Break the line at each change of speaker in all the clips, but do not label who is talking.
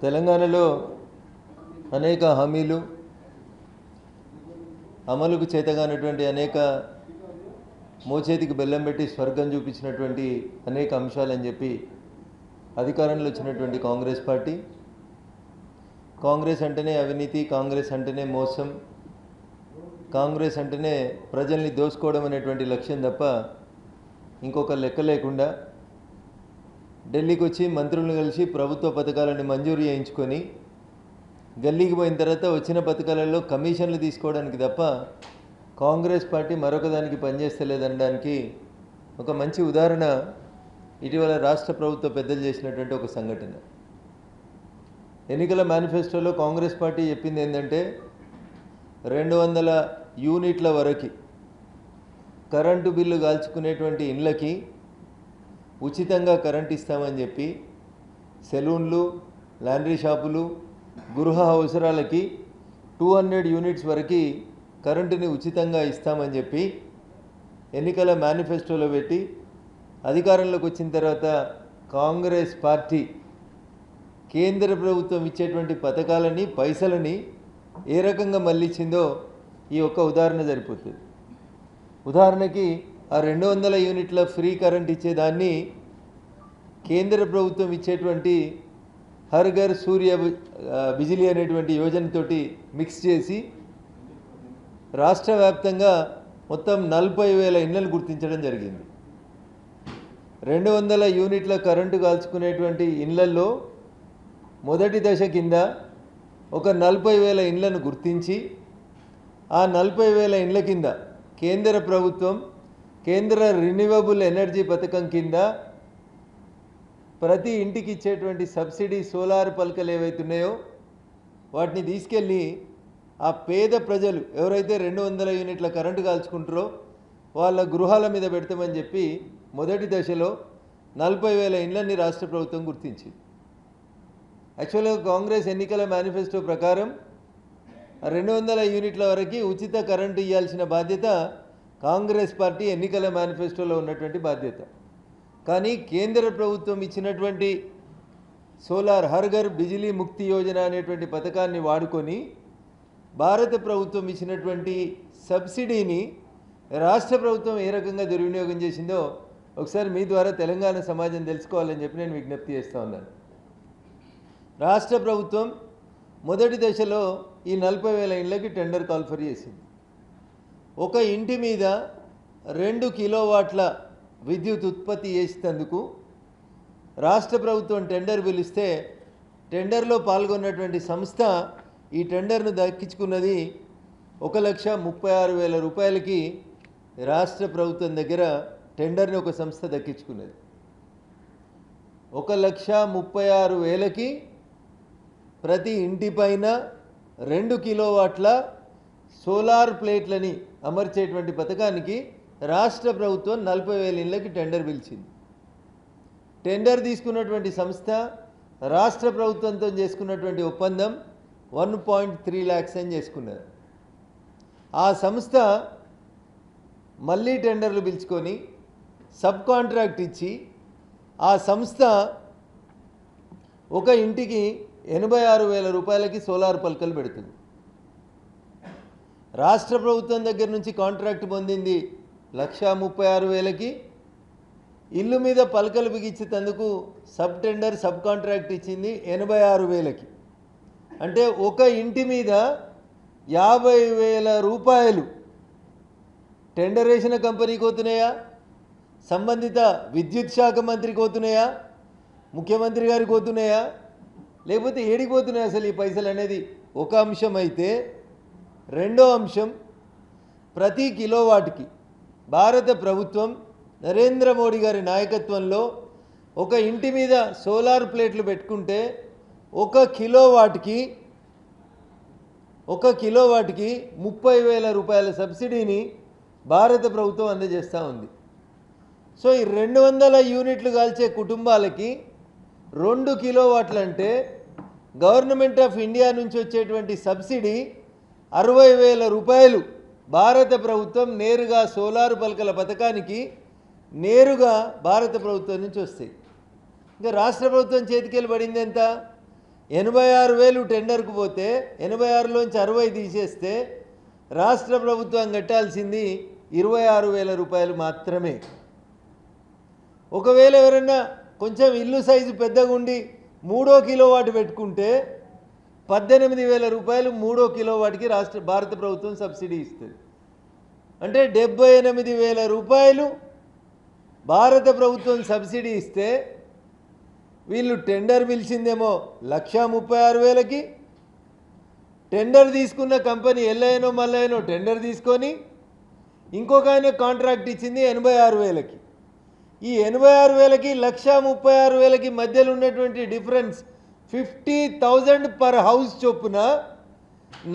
తెలంగాణలో అనేక హామీలు అమలుకు చేతగానటువంటి అనేక మోచేతికి బెల్లం పెట్టి స్వర్గం చూపించినటువంటి అనేక అంశాలని చెప్పి అధికారంలో వచ్చినటువంటి కాంగ్రెస్ పార్టీ, కాంగ్రెస్ అంటేనే అవినీతి, కాంగ్రెస్ అంటేనే మోసం, కాంగ్రెస్ అంటేనే ప్రజల్ని దోసుకోవడం అనేటువంటి లక్ష్యం తప్ప ఇంకొక లెక్క లేకుండా ఢిల్లీకి వచ్చి మంత్రులను కలిసి ప్రభుత్వ పథకాలను మంజూరు చేయించుకొని గల్లీకి పోయిన తర్వాత వచ్చిన పథకాలలో కమిషన్లు తీసుకోవడానికి తప్ప కాంగ్రెస్ పార్టీ మరొక దానికి పనిచేస్తలేదనడానికి ఒక మంచి ఉదాహరణ ఇటీవల రాష్ట్ర ప్రభుత్వ పెద్దలు చేసినటువంటి ఒక సంఘటన. ఎన్నికల మేనిఫెస్టోలో కాంగ్రెస్ పార్టీ చెప్పింది ఏంటంటే 200 యూనిట్ల వరకు కరెంటు బిల్లు కాల్చుకునేటువంటి ఇండ్లకి ఉచితంగా కరెంట్ ఇస్తామని చెప్పి, సెలూన్లు, లాండ్రీ షాపులు, గృహ అవసరాలకి 200 యూనిట్స్ వరకు కరెంటుని ఉచితంగా ఇస్తామని చెప్పి ఎన్నికల మేనిఫెస్టోలో పెట్టి అధికారంలోకి వచ్చిన తర్వాత కాంగ్రెస్ పార్టీ కేంద్ర ప్రభుత్వం ఇచ్చేటువంటి పథకాలని, పైసలని ఏ రకంగా మళ్ళించిందో ఈ ఒక్క ఉదాహరణ సరిపోతుంది. ఉదాహరణకి ఆ 200 యూనిట్ల ఫ్రీ కరెంట్ ఇచ్చేదాన్ని కేంద్ర ప్రభుత్వం ఇచ్చేటువంటి హర్ ఘర్ సూర్య బిజిలీ అనేటువంటి యోజనతోటి మిక్స్ చేసి రాష్ట్ర వ్యాప్తంగా మొత్తం 40,000 ఇళ్లను గుర్తించడం జరిగింది. 200 యూనిట్ల కరెంటు కాల్చుకునేటువంటి ఇళ్లల్లో మొదటి దశ కింద ఒక 40,000 ఇళ్లను గుర్తించి ఆ 40,000 ఇళ్ల కింద కేంద్ర ప్రభుత్వం కేంద్ర రిన్యూవబుల్ ఎనర్జీ పథకం కింద ప్రతి ఇంటికి ఇచ్చేటువంటి సబ్సిడీ సోలార్ పలకలు ఏవైతున్నాయో వాటిని తీసుకెళ్ళి ఆ పేద ప్రజలు ఎవరైతే 200 యూనిట్ల కరెంటు కాల్చుకుంటారో వాళ్ళ గృహాల మీద పెడతామని చెప్పి మొదటి దశలో 40,000 ఇళ్లని రాష్ట్ర ప్రభుత్వం గుర్తించింది. యాక్చువల్గా కాంగ్రెస్ ఎన్నికల మేనిఫెస్టో ప్రకారం 200 యూనిట్ల వరకు ఉచిత కరెంటు ఇవ్వాల్సిన బాధ్యత కాంగ్రెస్ పార్టీ ఎన్నికల మేనిఫెస్టోలో ఉన్నటువంటి బాధ్యత. కానీ కేంద్ర ప్రభుత్వం ఇచ్చినటువంటి సోలార్ హర్ ఘర్ బిజిలీ ముక్తి యోజన అనేటువంటి పథకాన్ని వాడుకొని భారత ప్రభుత్వం ఇచ్చినటువంటి సబ్సిడీని రాష్ట్ర ప్రభుత్వం ఏ రకంగా దుర్వినియోగం చేసిందో ఒకసారి మీ ద్వారా తెలంగాణ సమాజం తెలుసుకోవాలని చెప్పి నేను విజ్ఞప్తి చేస్తూ ఉన్నాను. రాష్ట్ర ప్రభుత్వం మొదటి దశలో ఈ 40,000 ఇళ్లకి టెండర్ కాల్ఫర్ చేసింది. ఒక ఇంటి మీద 2 కిలోవాట్ల విద్యుత్ ఉత్పత్తి చేసేందుకు రాష్ట్ర ప్రభుత్వం టెండర్ పిలిస్తే టెండర్లో పాల్గొన్నటువంటి సంస్థ ఈ టెండర్ను దక్కించుకున్నది 1,36,000 రూపాయలకి. రాష్ట్ర ప్రభుత్వం దగ్గర టెండర్ని ఒక సంస్థ దక్కించుకున్నది. 1,36,000కి ప్రతి ఇంటిపైన 2 కిలోవాట్ల సోలార్ ప్లేట్లని అమర్చేటువంటి పథకానికి రాష్ట్ర ప్రభుత్వం 40,000 ఇళ్లకి టెండర్ పిలిచింది. టెండర్ తీసుకున్నటువంటి సంస్థ రాష్ట్ర ప్రభుత్వంతో చేసుకున్నటువంటి ఒప్పందం 1.3 lakhs అని చేసుకున్నారు. ఆ సంస్థ మళ్ళీ టెండర్లు పిలుచుకొని సబ్ కాంట్రాక్ట్ ఇచ్చి ఆ సంస్థ ఒక ఇంటికి 86,000 రూపాయలకి సోలార్ పలకలు పెడుతుంది. రాష్ట్ర ప్రభుత్వం దగ్గర నుంచి కాంట్రాక్ట్ పొందింది 1,36,000కి. ఇల్లు మీద పలకలు బిగించేందుకు సబ్ టెండర్ సబ్ కాంట్రాక్ట్ ఇచ్చింది 86,000కి. అంటే ఒక ఇంటి మీద 50,000 రూపాయలు టెండర్ వేసిన కంపెనీకి పోతున్నాయా, సంబంధిత విద్యుత్ శాఖ మంత్రికి పోతున్నాయా, ముఖ్యమంత్రి గారికి పోతున్నాయా, లేకపోతే ఏడికి పోతున్నాయి అసలు ఈ పైసలు అనేది ఒక అంశం అయితే, రెండో అంశం ప్రతి కిలోవాట్కి భారత ప్రభుత్వం నరేంద్ర మోడీ గారి నాయకత్వంలో ఒక ఇంటి మీద సోలార్ ప్లేట్లు పెట్టుకుంటే ఒక కిలోవాట్కి 30,000 రూపాయల సబ్సిడీని భారత ప్రభుత్వం అందజేస్తూ ఉంది. సో ఈ 200 యూనిట్లు కాల్చే కుటుంబాలకి 2 కిలోవాట్లు అంటే గవర్నమెంట్ ఆఫ్ ఇండియా నుంచి వచ్చేటువంటి సబ్సిడీ 60,000 రూపాయలు భారత ప్రభుత్వం నేరుగా సోలార్ పలకల పథకానికి నేరుగా భారత ప్రభుత్వం నుంచి వస్తాయి. ఇంకా రాష్ట్ర ప్రభుత్వం చేతికెళ్ళి పడింది ఎంత? 86,000 టెండర్కు పోతే 86లోంచి 60 తీసేస్తే రాష్ట్ర ప్రభుత్వం కట్టాల్సింది 26,000 రూపాయలు మాత్రమే. ఒకవేళ ఎవరన్నా కొంచెం ఇల్లు సైజు పెద్దగా ఉండి 3 కిలోవాట్ పెట్టుకుంటే 18,000 రూపాయలు 3 కిలోవాట్కి భారత ప్రభుత్వం సబ్సిడీ ఇస్తుంది. అంటే 78,000 రూపాయలు భారత ప్రభుత్వం సబ్సిడీ ఇస్తే వీళ్ళు టెండర్ పిలిచిందేమో 1,36,000కి, టెండర్ తీసుకున్న కంపెనీ ఎల్లైనో మల్లైనో టెండర్ తీసుకొని ఇంకొక ఆయన కాంట్రాక్ట్ ఇచ్చింది 86,000కి. ఈ 86,000కి 1,36,000కి మధ్యలో ఉన్నటువంటి డిఫరెన్స్ 50,000 పర్ హౌస్ చొప్పున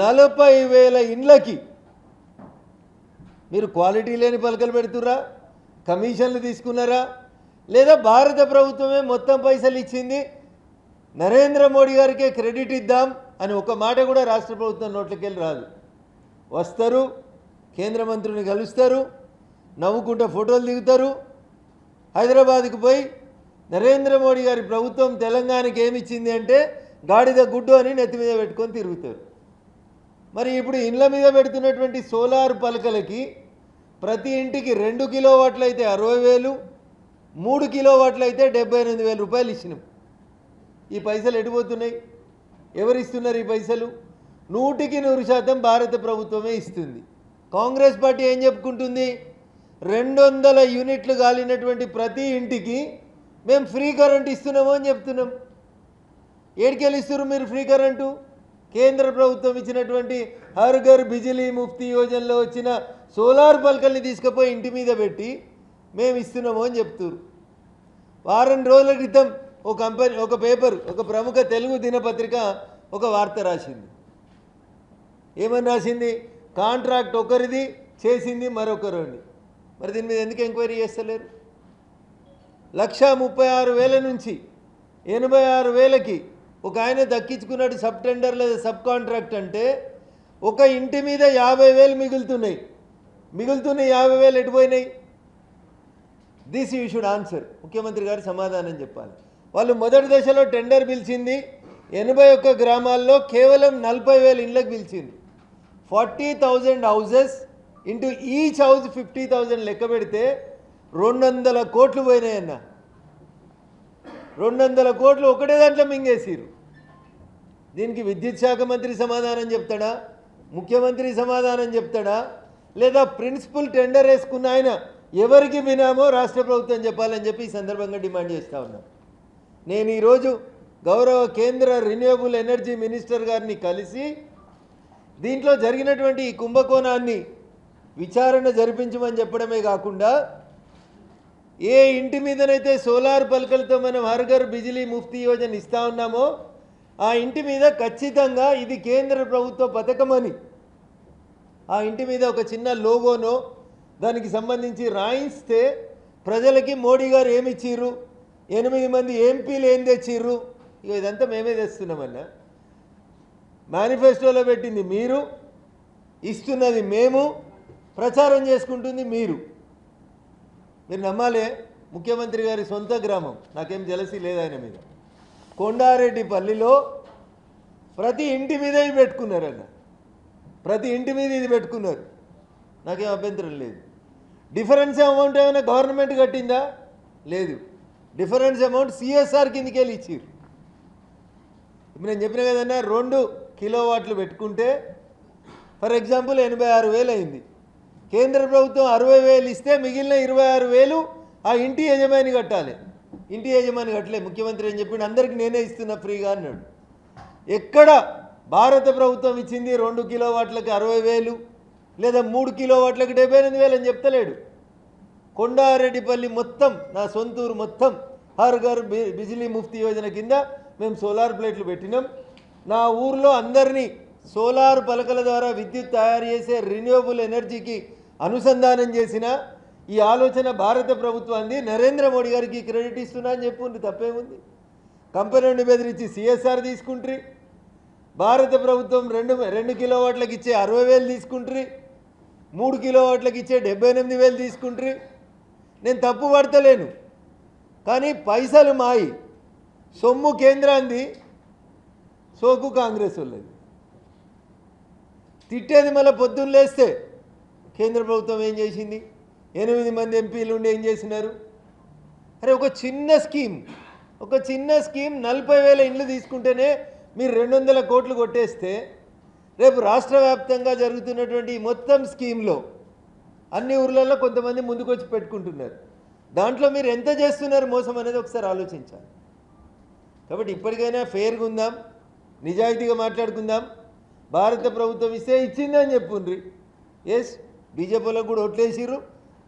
40,000 ఇండ్లకి మీరు క్వాలిటీ లేని పలకలు పెడుతురా, కమిషన్లు తీసుకున్నారా, లేదా భారత ప్రభుత్వమే మొత్తం పైసలు ఇచ్చింది నరేంద్ర మోడీ గారికే క్రెడిట్ ఇద్దాం అని ఒక మాట కూడా రాష్ట్ర ప్రభుత్వం నోట్లకెళ్ళి రాదు. వస్తారు, కేంద్ర మంత్రిని కలుస్తారు, నవ్వుకుంటూ ఫోటోలు దిగుతారు, హైదరాబాద్కు పోయి నరేంద్ర మోడీ గారి ప్రభుత్వం తెలంగాణకి ఏమిచ్చింది అంటే గాడిద గుడ్డు అని నెత్తి మీద పెట్టుకొని తిరుగుతారు. మరి ఇప్పుడు ఇండ్ల మీద పెడుతున్నటువంటి సోలార్ పలకలకి ప్రతి ఇంటికి 2 కిలోవాట్లు అయితే 60,000, 3 కిలోవాట్లు అయితే 78,000 రూపాయలు ఇచ్చినాం. ఈ పైసలు ఎటుపోతున్నాయి? ఎవరు ఇస్తున్నారు ఈ పైసలు? 100% భారత ప్రభుత్వమే ఇస్తుంది. కాంగ్రెస్ పార్టీ ఏం చెప్పుకుంటుంది? 200 యూనిట్లు కాలినటువంటి ప్రతి ఇంటికి మేము ఫ్రీ కరెంట్ ఇస్తున్నాము అని చెప్తున్నాం. ఏడికెళ్ళి ఇస్తున్నారు మీరు ఫ్రీ కరెంటు? కేంద్ర ప్రభుత్వం ఇచ్చినటువంటి హర్ ఘర్ బిజిలీ ముఫ్తీ యోజనలో వచ్చిన సోలార్ పలకల్ని తీసుకుపోయి ఇంటి మీద పెట్టి మేము ఇస్తున్నాము అని చెప్తున్నారు. వారం రోజుల క్రితం ఒక పేపర్, ఒక ప్రముఖ తెలుగు దినపత్రిక ఒక వార్త రాసింది. ఏమని రాసింది? కాంట్రాక్ట్ ఒకరిది, చేసింది మరొకరు అండి. మరి దీని మీద ఎందుకు ఎంక్వైరీ చేస్తలేరు? 1,36,000 నుంచి 86,000కి ఒక ఆయన దక్కించుకున్నాడు సబ్ టెండర్ లేదా సబ్ కాంట్రాక్ట్ అంటే ఒక ఇంటి మీద 50,000 మిగులుతున్నాయి. 50,000 ఎటుపోయినాయి? This you should answer. ముఖ్యమంత్రి గారు సమాధానం చెప్పాలి. వాళ్ళు మొదటి దశలో టెండర్ పిలిచింది 81 గ్రామాల్లో కేవలం 40,000 ఇండ్లకు పిలిచింది. 40,000 హౌజెస్ ఇంటూ ఈచ్ హౌస్ 50,000 లెక్క పెడితే 200 కోట్లు పోయినాయన్న. 200 కోట్లు ఒకటే దాంట్లో మింగేసిరు. దీనికి విద్యుత్ శాఖ మంత్రి సమాధానం చెప్తాడా? ముఖ్యమంత్రి సమాధానం చెప్తాడా? లేదా ప్రిన్సిపల్ టెండర్ వేసుకున్న ఆయన ఎవరికి వినామో రాష్ట్ర ప్రభుత్వం చెప్పాలని చెప్పి ఈ సందర్భంగా డిమాండ్ చేస్తూ ఉన్నాను. నేను ఈరోజు గౌరవ కేంద్ర రిన్యూవబుల్ ఎనర్జీ మినిస్టర్ గారిని కలిసి దీంట్లో జరిగినటువంటి ఈ కుంభకోణాన్ని విచారణ జరిపించమని చెప్పడమే కాకుండా ఏ ఇంటి మీదనైతే సోలార్ పలకలతో మనం హర్ ఘర్ బిజిలీ ముఫ్తీ యోజన ఇస్తూ ఉన్నామో ఆ ఇంటి మీద ఖచ్చితంగా ఇది కేంద్ర ప్రభుత్వ పథకమని ఆ ఇంటి మీద ఒక చిన్న లోగోనో దానికి సంబంధించి రాయిస్తే ప్రజలకి మోడీ గారు ఏమి ఇచ్చిర్రు, 8 మంది ఎంపీలు ఏం తెచ్చిర్రు, ఇదంతా మేమే తెస్తున్నామన్నా. మేనిఫెస్టోలో పెట్టింది మీరు, ఇస్తున్నది మేము, ప్రచారం చేసుకుంటుంది మీరు. మీరు నమ్మాలే, ముఖ్యమంత్రి గారి సొంత గ్రామం, నాకేం జలసి లేదు ఆయన మీద, కొండారెడ్డిపల్లిలో ప్రతి ఇంటి మీద ఇవి పెట్టుకున్నారన్న. ప్రతి ఇంటి మీద ఇది పెట్టుకున్నారు. నాకేం అభ్యంతరం లేదు. డిఫరెన్స్ అమౌంట్ ఏమైనా గవర్నమెంట్ కట్టిందా? లేదు. డిఫరెన్స్ అమౌంట్ సిఎస్ఆర్ కిందకి వెళ్ళి ఇచ్చిర్రు. ఇప్పుడు నేను చెప్పిన కదన్నా 2 కిలోవాట్లు పెట్టుకుంటే ఫర్ ఎగ్జాంపుల్ 86,000 అయింది. కేంద్ర ప్రభుత్వం 60,000 ఇస్తే మిగిలిన 26,000 ఆ ఇంటి యజమాని కట్టాలి. ఇంటి యజమాని కట్టలే. ముఖ్యమంత్రి ఏం చెప్పిండు? అందరికీ నేనే ఇస్తున్నా ఫ్రీగా అన్నాడు. ఎక్కడ భారత ప్రభుత్వం ఇచ్చింది 2 కిలోవాట్లకి 60,000 లేదా 3 కిలోవాట్లకి 78,000 అని చెప్తలేడు. కొండారెడ్డిపల్లి మొత్తం, నా సొంతూరు మొత్తం హర్ ఘర్ బిజిలీ ముఫ్తీ యోజన కింద మేము సోలార్ ప్లేట్లు పెట్టినాం. నా ఊర్లో అందరినీ సోలార్ పలకల ద్వారా విద్యుత్ తయారు చేసే రిన్యూవబుల్ ఎనర్జీకి అనుసంధానం చేసిన ఈ ఆలోచన భారత ప్రభుత్వాన్ని. నరేంద్ర మోడీ గారికి క్రెడిట్ ఇస్తున్నా అని చెప్పుంది, తప్పేముంది? కంపెనీని బెదిరించి సిఎస్ఆర్ తీసుకుంటారు. భారత ప్రభుత్వం 2 కిలోవాట్లకి ఇచ్చే 60,000 తీసుకుంటారు. 3 కిలోవాట్లకి ఇచ్చే 78,000 తీసుకుంటారు. నేను తప్పు పడతలేను, కానీ పైసలు మాయి, సొమ్ము కేంద్రాంది. సోకు కాంగ్రెస్ వాళ్ళది. తిట్టేది మళ్ళీ పొద్దున్న లేస్తే కేంద్ర ప్రభుత్వం ఏం చేసింది, 8 మంది ఎంపీలు ఉండి ఏం చేసినారు. అరే ఒక చిన్న స్కీమ్ 40,000 ఇండ్లు తీసుకుంటేనే మీరు 200 కోట్లు కొట్టేస్తే రేపు రాష్ట్ర వ్యాప్తంగా జరుగుతున్నటువంటి మొత్తం స్కీమ్లో అన్ని ఊర్లలో కొంతమంది ముందుకు వచ్చి పెట్టుకుంటున్నారు. దాంట్లో మీరు ఎంత చేస్తున్నారు మోసం అనేది ఒకసారి ఆలోచించాలి. కాబట్టి ఇప్పటికైనా ఫెయిర్గా ఉందాం, నిజాయితీగా మాట్లాడుకుందాం. భారత ప్రభుత్వం ఇస్తే ఇచ్చిందని చెప్పుండ్రి. ఎస్, బీజేపీలకు కూడా ఓట్లేసిర్రు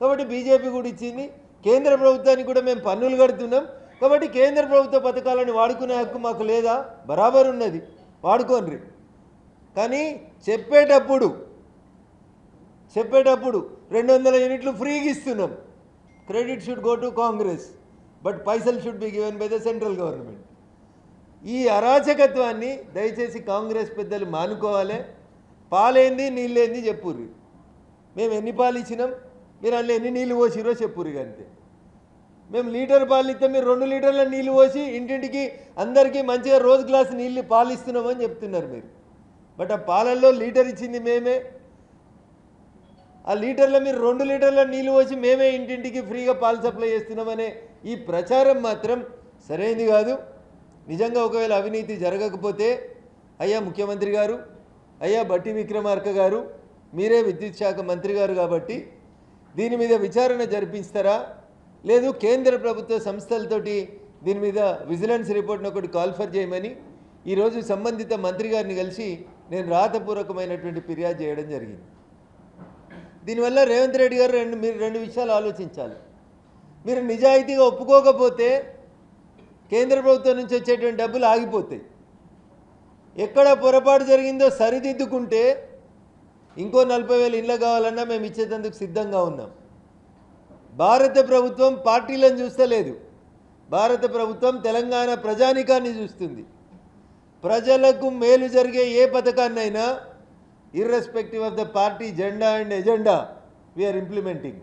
కాబట్టి బీజేపీ కూడా ఇచ్చింది. కేంద్ర ప్రభుత్వానికి కూడా మేము పన్నులు కడుతున్నాం కాబట్టి కేంద్ర ప్రభుత్వ పథకాలను వాడుకునే హక్కు మాకు లేదా? బరాబర్ ఉన్నది, వాడుకోండి. కానీ చెప్పేటప్పుడు 200 యూనిట్లు ఫ్రీగా ఇస్తున్నాం. Credit should go to Congress, but పైసలు should be given by the central government. ఈ అరాచకత్వాన్ని దయచేసి కాంగ్రెస్ పెద్దలు మానుకోవాలి. పాలేంది నీళ్ళేంది చెప్పుర్రి. మేము ఎన్ని పాలు ఇచ్చినాం, మీరు అందులో ఎన్ని నీళ్ళు పోసిరో చెప్పుర్రి. అంతే. మేము లీటర్ పాలు ఇస్తే మీరు 2 లీటర్ల నీళ్ళు పోసి ఇంటింటికి అందరికీ మంచిగా రోజు గ్లాసు నీళ్ళు పాలు ఇస్తున్నామని చెప్తున్నారు మీరు. బట్ ఆ పాలల్లో లీటర్ ఇచ్చింది మేమే. ఆ లీటర్లో మీరు 2 లీటర్ల నీళ్ళు పోసి మేమే ఇంటింటికి ఫ్రీగా పాలు సప్లై చేస్తున్నామనే ఈ ప్రచారం మాత్రం సరైనది కాదు. నిజంగా ఒకవేళ అవినీతి జరగకపోతే అయ్యా ముఖ్యమంత్రి గారు, అయ్యా బట్టి విక్రమార్క గారు, మీరే విద్యుత్ శాఖ మంత్రి గారు కాబట్టి దీని మీద విచారణ జరిపిస్తారా, లేదు కేంద్ర ప్రభుత్వ సంస్థలతోటి దీని మీద విజిలెన్స్ రిపోర్ట్ను ఒకటి కాల్ఫర్ చేయమని ఈరోజు సంబంధిత మంత్రి గారిని కలిసి నేను రాతపూర్వకమైనటువంటి ఫిర్యాదు చేయడం జరిగింది. దీనివల్ల రేవంత్ రెడ్డి గారు మీరు 2 విషయాలు ఆలోచించాలి. మీరు నిజాయితీగా ఒప్పుకోకపోతే కేంద్ర ప్రభుత్వం నుంచి వచ్చేటువంటి డబ్బులు ఆగిపోతాయి. ఎక్కడ పొరపాటు జరిగిందో సరిదిద్దుకుంటే ఇంకో 40,000 ఇళ్ళు కావాలన్నా మేము ఇచ్చేందుకు సిద్ధంగా ఉన్నాం. భారత ప్రభుత్వం పార్టీలను చూస్తలేదు. భారత ప్రభుత్వం తెలంగాణ ప్రజానికాన్ని చూస్తుంది. ప్రజలకు మేలు జరిగే ఏ పథకాన్నైనా ఇర్రెస్పెక్టివ్ ఆఫ్ ద పార్టీ జెండా అండ్ ఎజెండా వీఆర్ ఇంప్లిమెంటింగ్.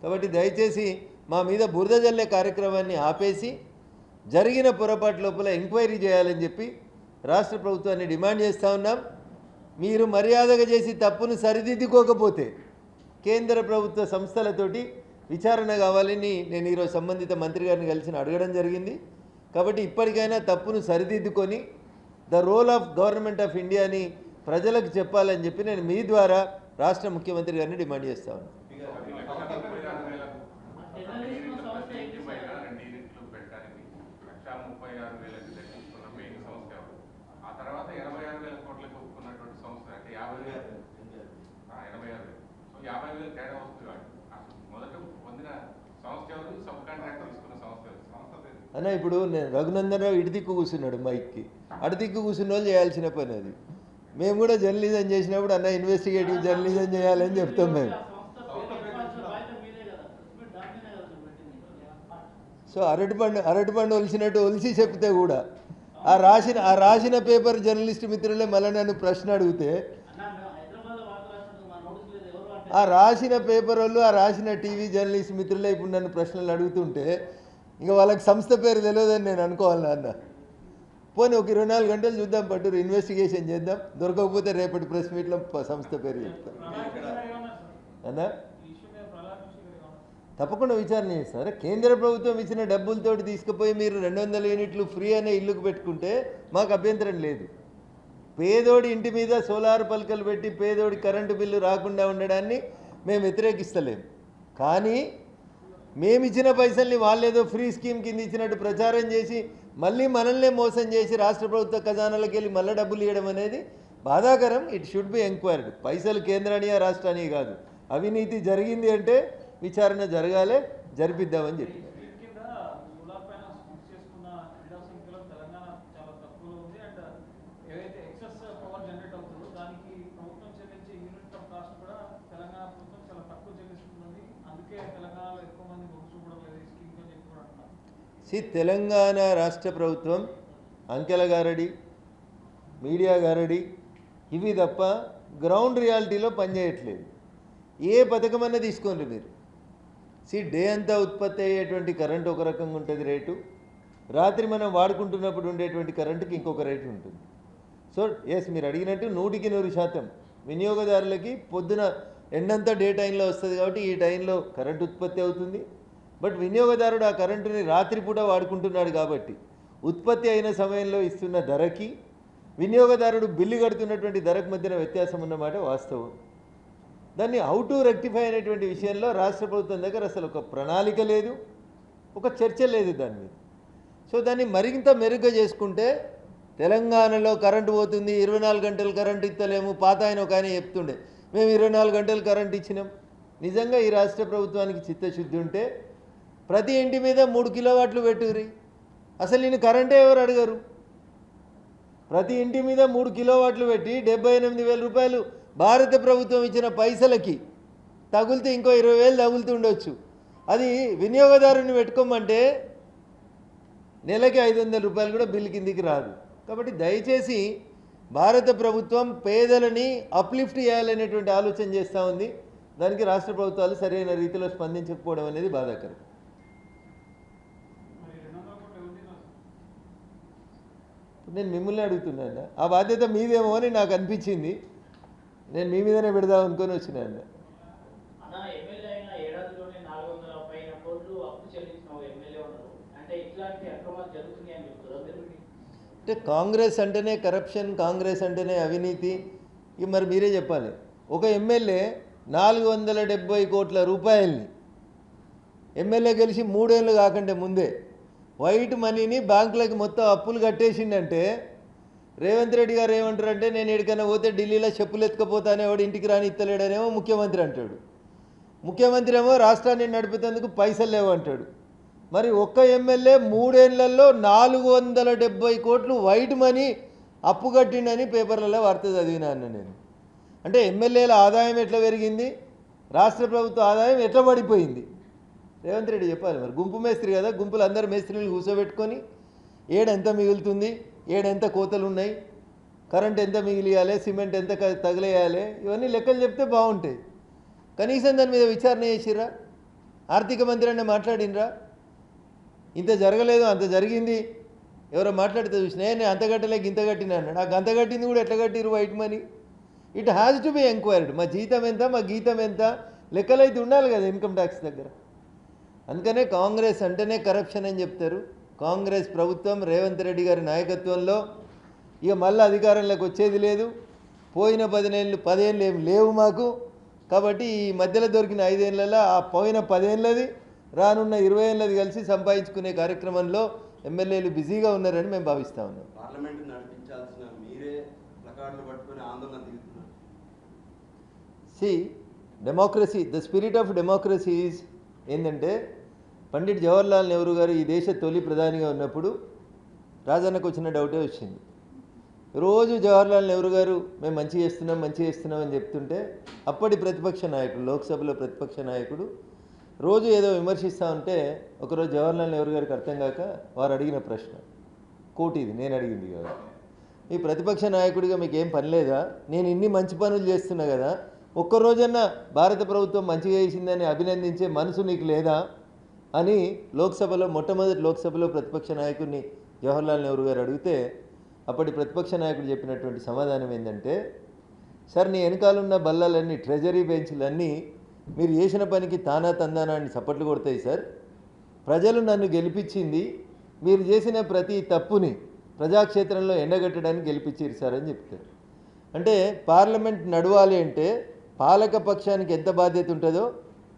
కాబట్టి దయచేసి మా మీద బురద జల్లే కార్యక్రమాన్ని ఆపేసి జరిగిన పొరపాటు లోపల ఎంక్వైరీ చేయాలని చెప్పి రాష్ట్ర ప్రభుత్వాన్ని డిమాండ్ చేస్తూ ఉన్నాం. మీరు మర్యాదగా చేసి తప్పును సరిదిద్దుకోకపోతే కేంద్ర ప్రభుత్వ సంస్థలతోటి విచారణ కావాలని నేను ఈరోజు సంబంధిత మంత్రి గారిని కలిసి అడగడం జరిగింది. కాబట్టి ఇప్పటికైనా తప్పును సరిదిద్దుకొని the role of government of ఇండియాని ప్రజలకు చెప్పాలని చెప్పి నేను మీ ద్వారా రాష్ట్ర ముఖ్యమంత్రి గారిని డిమాండ్ చేస్తా ఉన్నాను. అన్న ఇప్పుడు నేను రఘునందన్ రావు ఇటు దిక్కు కూర్చున్నాడు, మైక్కి అటు దిక్కు కూర్చున్న వాళ్ళు చేయాల్సిన పని అది. మేము కూడా జర్నలిజం చేసినప్పుడు అన్న ఇన్వెస్టిగేటివ్ జర్నలిజం చేయాలని చెప్తాం మేము. సో అరటిపండు ఒలిసినట్టు ఒలిసి చెప్తే కూడా ఆ రాసిన పేపర్ జర్నలిస్ట్ మిత్రులే మళ్ళీ నన్ను ప్రశ్న అడిగితే ఆ రాసిన పేపర్ వాళ్ళు ఆ రాసిన టీవీ జర్నలిస్ట్ మిత్రులే ఇప్పుడు నన్ను ప్రశ్నలు అడుగుతుంటే ఇంకా వాళ్ళకి సంస్థ పేరు తెలియదని నేను అనుకోవాలి అన్న. పోనీ ఒక 24 గంటలు చూద్దాం, పట్టు ఇన్వెస్టిగేషన్ చేద్దాం, దొరకకపోతే రేపటి ప్రెస్ మీట్లో సంస్థ పేరు చెప్తాం అన్న. తప్పకుండా విచారణ చేస్తారు. కేంద్ర ప్రభుత్వం ఇచ్చిన డబ్బులతోటి తీసుకుపోయి మీరు 200 యూనిట్లు ఫ్రీ అనే ఇల్లుకు పెట్టుకుంటే మాకు అభ్యంతరం లేదు. పేదోడి ఇంటి మీద సోలార్ పలకలు పెట్టి పేదోడి కరెంటు బిల్లు రాకుండా ఉండడాన్ని మేము వ్యతిరేకిస్తలేము. కానీ మేమిచ్చిన పైసల్ని వాళ్ళేదో ఫ్రీ స్కీమ్ కింద ఇచ్చినట్టు ప్రచారం చేసి మళ్ళీ మనల్నే మోసం చేసి రాష్ట్ర ప్రభుత్వ ఖజానాలకు వెళ్ళి మళ్ళీ డబ్బులు ఇవ్వడం అనేది బాధాకరం. It should be enquired. పైసలు కేంద్రానియా రాష్ట్రానికి కాదు. అవినీతి జరిగింది అంటే విచారణ జరగాలి, జరిపిద్దామని చెప్పి. తెలంగాణ రాష్ట్ర ప్రభుత్వం అంకెల గారడి, మీడియా గారడి ఇవి తప్ప గ్రౌండ్ రియాలిటీలో పనిచేయట్లేదు. ఏ పథకమన్నా తీసుకోండి మీరు. డే అంతా ఉత్పత్తి అయ్యేటువంటి కరెంటు ఒక రకంగా ఉంటుంది రేటు, రాత్రి మనం వాడుకుంటున్నప్పుడు ఉండేటువంటి కరెంటుకి ఇంకొక రేటు ఉంటుంది. సో ఎస్, మీరు అడిగినట్టు 100% వినియోగదారులకి పొద్దున ఎండంతా డే టైంలో వస్తుంది కాబట్టి ఈ టైంలో కరెంటు ఉత్పత్తి అవుతుంది. బట్ వినియోగదారుడు ఆ కరెంటుని రాత్రిపూట వాడుకుంటున్నాడు కాబట్టి ఉత్పత్తి అయిన సమయంలో ఇస్తున్న ధరకి వినియోగదారుడు బిల్లు కడుతున్నటువంటి ధరకు మధ్యన వ్యత్యాసం ఉన్నమాట వాస్తవం. దాన్ని హౌ టు రెక్టిఫై అనేటువంటి విషయంలో రాష్ట్ర ప్రభుత్వం దగ్గర అసలు ఒక ప్రణాళిక లేదు, ఒక చర్చ లేదు దాని మీద. సో దాన్ని మరింత మెరుగ్గా చేసుకుంటే తెలంగాణలో కరెంటు పోతుంది, 24 గంటలు కరెంటు ఇస్తలేము. పాత ఆయన ఒక ఆయన చెప్తుండే మేము 24 గంటలు కరెంటు ఇచ్చినాం. నిజంగా ఈ రాష్ట్ర ప్రభుత్వానికి చిత్తశుద్ధి ఉంటే ప్రతి ఇంటి మీద 3 కిలోవాట్లు పెట్టుకురి. అసలు నేను కరెంటే ఎవరు అడగరు. ప్రతి ఇంటి మీద 3 కిలోవాట్లు పెట్టి 78,000 రూపాయలు భారత ప్రభుత్వం ఇచ్చిన పైసలకి తగులితే ఇంకో 20,000 తగులుతుండొచ్చు. అది వినియోగదారుని పెట్టుకోమంటే నెలకి 500 రూపాయలు కూడా బిల్లు కిందికి రాదు. కాబట్టి దయచేసి భారత ప్రభుత్వం పేదలని అప్లిఫ్ట్ చేయాలనేటువంటి ఆలోచన చేస్తూ ఉంది. దానికి రాష్ట్ర ప్రభుత్వాలు సరైన రీతిలో స్పందించకపోవడం అనేది బాధాకరం. నేను మిమ్మల్ని అడుగుతున్నాను, ఆ బాధ్యత మీదేమో అని నాకు అనిపించింది. నేను మీ మీదనే పెడదాం అనుకొని వచ్చినాను. అంటే కాంగ్రెస్ అంటేనే కరప్షన్, కాంగ్రెస్ అంటేనే అవినీతి. ఇక మరి మీరే చెప్పాలి. ఒక ఎమ్మెల్యే 470 కోట్ల రూపాయల్ని ఎమ్మెల్యే గెలిచి 3 ఏళ్ళు కాకంటే ముందే వైట్ మనీని బ్యాంకులకి మొత్తం అప్పులు కట్టేసిండంటే రేవంత్ రెడ్డి గారు ఏమంటారంటే నేను ఎక్కడికైనా పోతే ఢిల్లీలో చెప్పులు ఎత్తుకపోతానే వాడు ఇంటికి రాని ఇత్తలేడనేమో ముఖ్యమంత్రి అంటాడు. ముఖ్యమంత్రి ఏమో రాష్ట్రాన్ని నడిపేందుకు పైసలు లేవు అంటాడు. మరి ఒక్క ఎమ్మెల్యే 3 ఏళ్లలో 470 కోట్లు వైట్ మనీ అప్పు కట్టిండని పేపర్లలో వార్త చదివినాను నేను. అంటే ఎమ్మెల్యేల ఆదాయం ఎట్లా పెరిగింది, రాష్ట్ర ప్రభుత్వ ఆదాయం ఎట్లా పడిపోయింది రేవంత్ రెడ్డి చెప్పాలి. మరి గుంపు మేస్త్రి కదా, గుంపులు అందరు మేస్త్రిని కూర్చోబెట్టుకొని ఏడెంత మిగులుతుంది, ఏడెంత కోతలు ఉన్నాయి, కరెంట్ ఎంత మిగిలియాలి, సిమెంట్ ఎంత తగిలేయాలి, ఇవన్నీ లెక్కలు చెప్తే బాగుంటాయి. కనీసం దాని మీద విచారణ చేసిరా? ఆర్థిక మంత్రి అన్న మాట్లాడినరా? ఇంత జరగలేదు అంత జరిగింది ఎవరో మాట్లాడితే చూసినా నేను అంత కట్టలేక ఇంత కట్టినా అన్నాడు. ఆ గంత కట్టింది కూడా ఎట్లా కట్టిరు white money? It has to be enquired. మా జీతం ఎంత, మా గీతం ఎంత, లెక్కలు అయితే ఉండాలి కదా ఇన్కమ్ ట్యాక్స్ దగ్గర. అందుకనే కాంగ్రెస్ అంటేనే కరప్షన్ అని చెప్తారు. కాంగ్రెస్ ప్రభుత్వం రేవంత్ రెడ్డి గారి నాయకత్వంలో ఇక మళ్ళీ అధికారంలోకి వచ్చేది లేదు. పోయిన 10 ఏళ్ళు ఏం లేవు మాకు. కాబట్టి ఈ మధ్యలో దొరికిన 5 ఏళ్లలో ఆ పోయిన 10 ఏళ్ళది రానున్న 20 ఏళ్ళది కలిసి సంపాదించుకునే కార్యక్రమంలో ఎమ్మెల్యేలు బిజీగా ఉన్నారని మేము భావిస్తా ఉన్నాం.
పార్లమెంట్ నడిపించాల్సిన మీరే ప్లకార్డులు పట్టుకొని ఆందోళన దిగుతున్నారు.
Democracy, the spirit of democracy is ఏంటంటే పండిట్ జవహర్లాల్ నెహ్రూ గారు ఈ దేశ తొలి ప్రధానిగా ఉన్నప్పుడు రాజన్నకు వచ్చిన డౌటే వచ్చింది. రోజు జవహర్లాల్ నెహ్రూ గారు మేము మంచి చేస్తున్నాం అని చెప్తుంటే అప్పటి ప్రతిపక్ష నాయకుడు, లోక్సభలో ప్రతిపక్ష నాయకుడు రోజు ఏదో విమర్శిస్తూ ఉంటే ఒకరోజు జవహర్లాల్ నెహ్రూ గారికి అర్థం కాక వారు అడిగిన ప్రశ్న, కోటి ఇది నేను అడిగింది కదా, ఈ ప్రతిపక్ష నాయకుడిగా మీకు ఏం పని లేదా, నేను ఇన్ని మంచి పనులు చేస్తున్నా కదా, ఒక్కరోజన్నా భారత ప్రభుత్వం మంచిగా చేసిందని అభినందించే మనసు నీకు లేదా అని మొట్టమొదటి లోక్సభలో ప్రతిపక్ష నాయకుడిని జవహర్లాల్ నెహ్రూ గారు అడిగితే అప్పటి ప్రతిపక్ష నాయకుడు చెప్పినటువంటి సమాధానం ఏంటంటే, సార్ నీ వెనకాలన్న బల్లలన్నీ, ట్రెజరీ బెంచ్లన్నీ మీరు చేసిన పనికి తానా తందానా అని చప్పట్లు కొడతాయి సార్. ప్రజలు నన్ను గెలిపించింది మీరు చేసిన ప్రతి తప్పుని ప్రజాక్షేత్రంలో ఎండగట్టడానికి గెలిపించారు సార్ అని చెప్తారు. అంటే పార్లమెంట్ నడవాలి అంటే పాలక పక్షానికి ఎంత బాధ్యత ఉంటుందో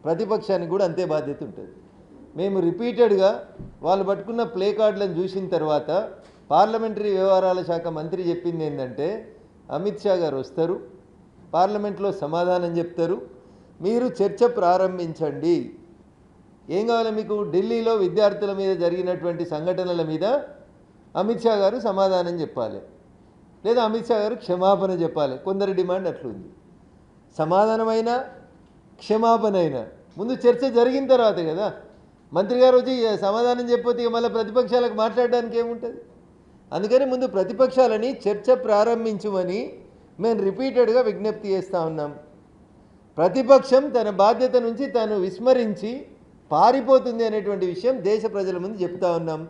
ప్రతిపక్షానికి కూడా అంతే బాధ్యత ఉంటుంది. మేము రిపీటెడ్గా వాళ్ళు పట్టుకున్న ప్లే కార్డులను చూసిన తర్వాత పార్లమెంటరీ వ్యవహారాల శాఖ మంత్రి చెప్పింది ఏంటంటే, అమిత్ షా గారు వస్తారు, పార్లమెంట్లో సమాధానం చెప్తారు, మీరు చర్చ ప్రారంభించండి. ఏం కావాలి మీకు? ఢిల్లీలో విద్యార్థుల మీద జరిగినటువంటి సంఘటనల మీద అమిత్ షా గారు సమాధానం చెప్పాలి, లేదా అమిత్ షా గారు క్షమాపణ చెప్పాలి. కొందరి డిమాండ్ అట్లుంది. సమాధానమైనా క్షమాపణ అయినా ముందు చర్చ జరిగిన తర్వాతే కదా. మంత్రి గారు వచ్చి సమాధానం చెప్పితే ఇక మళ్ళీ ప్రతిపక్షాలకు మాట్లాడడానికి ఏముంటుంది? అందుకని ముందు ప్రతిపక్షాలని చర్చ ప్రారంభించమని మేము రిపీటెడ్గా విజ్ఞప్తి చేస్తూ ఉన్నాం. ప్రతిపక్షం తన బాధ్యత నుంచి తాను విస్మరించి పారిపోతుంది అనేటువంటి విషయం దేశ ప్రజల ముందు చెప్తా ఉన్నాం.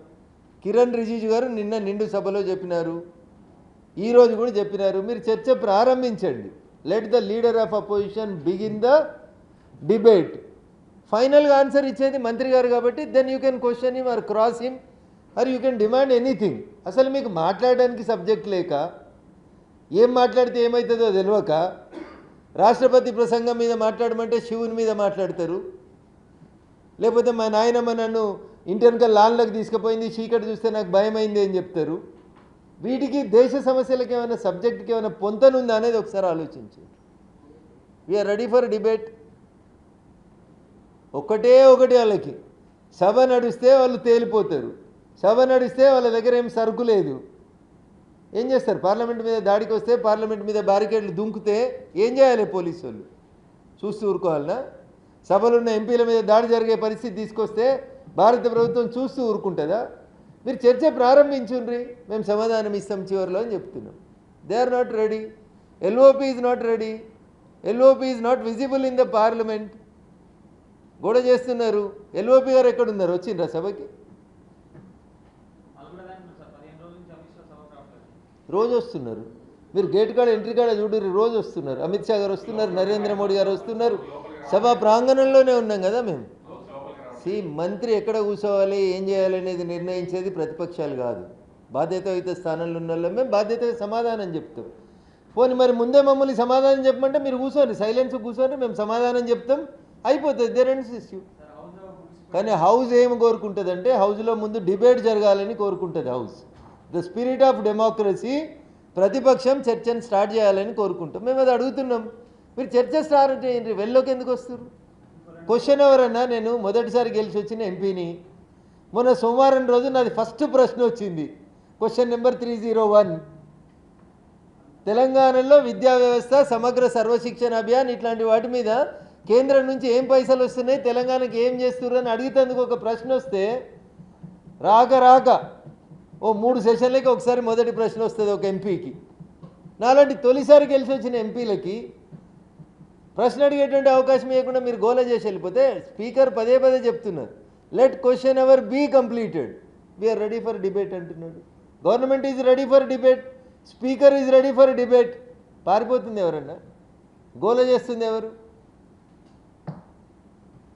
కిరణ్ రిజిజు గారు నిన్న నిండు సభలో చెప్పినారు, ఈరోజు కూడా చెప్పినారు, మీరు చర్చ ప్రారంభించండి. Let the leader of opposition begin the debate. ఫైనల్గా ఆన్సర్ ఇచ్చేది మంత్రి గారు కాబట్టి then you can question him or cross him or you can demand anything. అసలు మీకు మాట్లాడడానికి సబ్జెక్ట్ లేక, ఏం మాట్లాడితే ఏమవుతుందో తెలియక, రాష్ట్రపతి ప్రసంగం మీద మాట్లాడమంటే శివుని మీద మాట్లాడతారు, లేకపోతే మా నాయనమ్మ నన్ను ఇంటెనక లాన్లకు తీసుకుపోయింది, చీకటి చూస్తే నాకు భయమైంది అని చెప్తారు. వీటికి దేశ సమస్యలకు ఏమైనా సబ్జెక్ట్కి ఏమైనా పొంతనుందా అనేది ఒకసారి ఆలోచించండి. We are ready for debate. ఒకటి వాళ్ళకి సభ నడిస్తే వాళ్ళు తేలిపోతారు, సభ నడిస్తే వాళ్ళ దగ్గర ఏం సరుకు లేదు. ఏం చేస్తారు? పార్లమెంట్ మీద దాడికి వస్తే, పార్లమెంట్ మీద బ్యారికేడ్లు దుంకుతే ఏం చేయాలి పోలీసు వాళ్ళు? చూస్తూ ఊరుకోవాలనా? సభలో ఉన్న ఎంపీల మీద దాడి జరిగే పరిస్థితి తీసుకొస్తే భారత ప్రభుత్వం చూస్తూ ఊరుకుంటుందా? మీరు చర్చ ప్రారంభించుండ్రి, మేము సమాధానం ఇస్తాం చివరిలో అని చెప్తున్నాం. They are not ready. LOP is not ready. LOP is not visible in the parliament. గొడవ చేస్తున్నారు. ఎల్ఓపి గారు ఎక్కడున్నారు? వచ్చిండ్రా సభకి? రోజు వస్తున్నారు. మీరు గేట్ కాడ ఎంట్రీ కాడ చూడరు, రోజు వస్తున్నారు. అమిత్ షా గారు వస్తున్నారు, నరేంద్ర మోడీ గారు వస్తున్నారు. సభా ప్రాంగణంలోనే ఉన్నాం కదా మేము. మంత్రి ఎక్కడ కూర్చోవాలి, ఏం చేయాలి అనేది నిర్ణయించేది ప్రతిపక్షాలు కాదు. బాధ్యతాయుత స్థానంలో ఉన్న వాళ్ళం మేము బాధ్యతగా సమాధానం చెప్తాం. పోనీ మరి ముందే మమ్మల్ని సమాధానం చెప్పమంటే మీరు కూర్చోండి, సైలెన్స్ కూర్చోండి, మేము సమాధానం చెప్తాం, అయిపోతుంది. There ends issue. కానీ హౌస్ ఏం కోరుకుంటుందంటే, హౌస్లో ముందు డిబేట్ జరగాలని కోరుకుంటుంది house. The spirit of democracy. ప్రతిపక్షం చర్చను స్టార్ట్ చేయాలని కోరుకుంటాం. మేము అది అడుగుతున్నాం. మీరు చర్చ స్టార్ట్ చేయండి. వెళ్ళలోకి ఎందుకు వస్తారు? క్వశ్చన్ ఎవరన్నా? నేను మొదటిసారి గెలిచి వచ్చిన ఎంపీని. మొన్న సోమవారం రోజు నాది ఫస్ట్ ప్రశ్న వచ్చింది, క్వశ్చన్ నెంబర్ 301. తెలంగాణలో విద్యా వ్యవస్థ, సమగ్ర సర్వశిక్షణ అభియాన్ ఇట్లాంటి వాటి మీద కేంద్రం నుంచి ఏం పైసలు వస్తున్నాయి, తెలంగాణకి ఏం చేస్తున్నారు అని అడిగితేందుకు ఒక ప్రశ్న వస్తే రాక ఓ 3 సెషన్లకి ఒకసారి మొదటి ప్రశ్న వస్తుంది ఒక ఎంపీకి. నాలాంటి తొలిసారి గెలిచి వచ్చిన ఎంపీలకి ప్రశ్న అడిగేటువంటి అవకాశం ఇవ్వకుండా మీరు గోల చేసి వెళ్ళిపోతే, స్పీకర్ పదే చెప్తున్నారు, let question hour be completed, we're ready for debate అంటున్నాడు. Government is ready for debate, speaker is ready for debate. పారిపోతుంది ఎవరన్నా? గోల చేస్తుంది ఎవరు?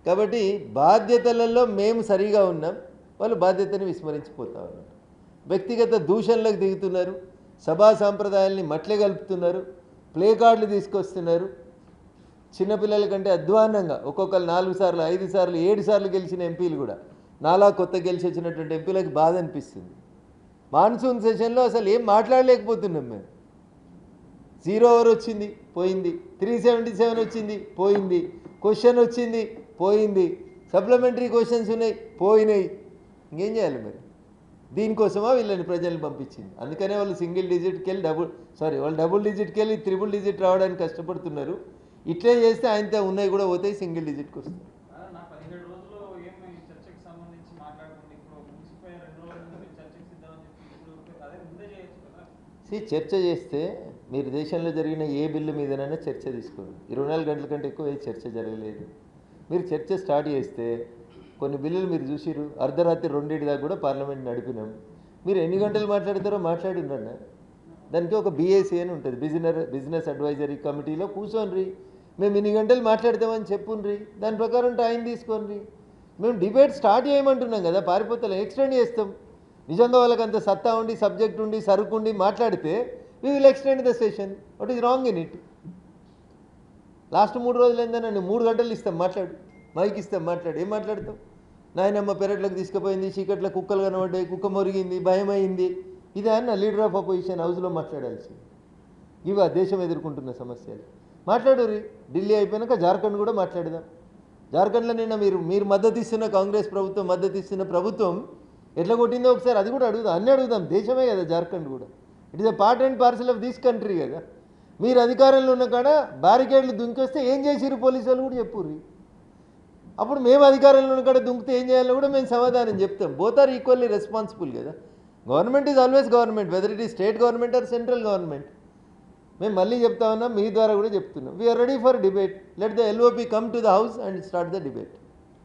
కాబట్టి బాధ్యతలలో మేము సరిగా ఉన్నాం, వాళ్ళు బాధ్యతని విస్మరించిపోతా ఉన్నారు. వ్యక్తిగత దూషణలకు దిగుతున్నారు, సభా సాంప్రదాయాల్ని మట్లే కలుపుతున్నారు, ప్లే కార్డులు తీసుకొస్తున్నారు. చిన్నపిల్లల కంటే అధ్వాన్నంగా ఒక్కొక్కరు 4 సార్లు 5 సార్లు 7 సార్లు గెలిచిన ఎంపీలు కూడా నాలా కొత్త గెలిచి వచ్చినటువంటి ఎంపీలకు బాధ అనిపిస్తుంది. మాన్సూన్ సెషన్లో అసలు ఏం మాట్లాడలేకపోతున్నాం మేము. 0 ఓవర్ వచ్చింది, పోయింది. 377 వచ్చింది, పోయింది. క్వశ్చన్ వచ్చింది, పోయింది. సప్లిమెంటరీ క్వశ్చన్స్ ఉన్నాయి, పోయినాయి. ఇంకేం చేయాలి మరి? దీనికోసమా వీళ్ళని ప్రజల్ని పంపించింది? అందుకనే వాళ్ళు సింగిల్ డిజిట్కి వెళ్ళి వాళ్ళు డబుల్ డిజిట్కి వెళ్ళి 3 డిజిట్ రావడానికి కష్టపడుతున్నారు. ఇట్లే చేస్తే ఆయనతో ఉన్నాయి కూడా పోతాయి, సింగిల్ డిజిట్కి వస్తుంది. చర్చ చేస్తే మీరు దేశంలో జరిగిన ఏ బిల్లు మీదనైనా చర్చ తీసుకోండి. 24 గంటల కంటే ఎక్కువ ఏ చర్చ జరగలేదు. మీరు చర్చ స్టార్ట్ చేస్తే కొన్ని బిల్లులు మీరు చూసిరు, అర్ధరాత్రి 2 దాకా కూడా పార్లమెంట్ నడిపినాం. మీరు ఎన్ని గంటలు మాట్లాడతారో మాట్లాడి ఉండన్నా. దానికి ఒక BAC అని ఉంటుంది, బిజినెస్ అడ్వైజరీ కమిటీలో కూర్చోండి. మేము ఇన్ని గంటలు మాట్లాడతామని చెప్పుండ్రి, దాని ప్రకారం టైం తీసుకోండి. మేము డిబేట్ స్టార్ట్ చేయమంటున్నాం కదా, పారిపోతలే, ఎక్స్టెండ్ చేస్తాం. నిజంగా వాళ్ళకి అంత సత్తా ఉండి, సబ్జెక్ట్ ఉండి, సరుకుండి మాట్లాడితే we will extend the session. What is wrong in it? Last 3 రోజులు ఏందన్నా 3 గంటలు ఇస్తాం, మాట్లాడు, మైక్ ఇస్తాం, మాట్లాడు. ఏం మాట్లాడతాం? నాయనమ్మ పెరట్లకు తీసుకుపోయింది, చీకట్లో కుక్కలు కనబడ్డాయి, కుక్క మొరిగింది, భయం అయింది. ఇదే అన్న లీడర్ ఆఫ్ అపోజిషన్ హౌస్లో మాట్లాడాల్సింది. ఇవా దేశం ఎదుర్కొంటున్న సమస్యలు? మాట్లాడుర్రి. ఢిల్లీ అయిపోయాక జార్ఖండ్ కూడా మాట్లాడదాం. జార్ఖండ్లో నిన్న మీరు మద్దతు ఇస్తున్న కాంగ్రెస్ ప్రభుత్వం, మద్దతు ఇస్తున్న ప్రభుత్వం ఎట్లా కొట్టిందో ఒకసారి అది కూడా అడుగుదాం. అన్నీ అడుగుదాం. దేశమే కదా జార్ఖండ్ కూడా. It is a part and parcel of this country కదా. మీరు అధికారంలో ఉన్న కాడ బ్యారికేడ్లు దుంకొస్తే ఏం చేసిరు పోలీసు వాళ్ళు కూడా చెప్పుర్రి. అప్పుడు మేము అధికారంలో ఉన్న కాడ దుంకితే ఏం చేయాలో కూడా మేము సమాధానం చెప్తాం. బోత్ ఆర్ ఈక్వల్లీ రెస్పాన్సిబుల్ కదా. Government is always government, whether it is state government or central government. మేము మళ్ళీ చెప్తా ఉన్నాం, మీ ద్వారా కూడా చెప్తున్నాం. We are ready for debate. Let the LOP come to the house and start the debate.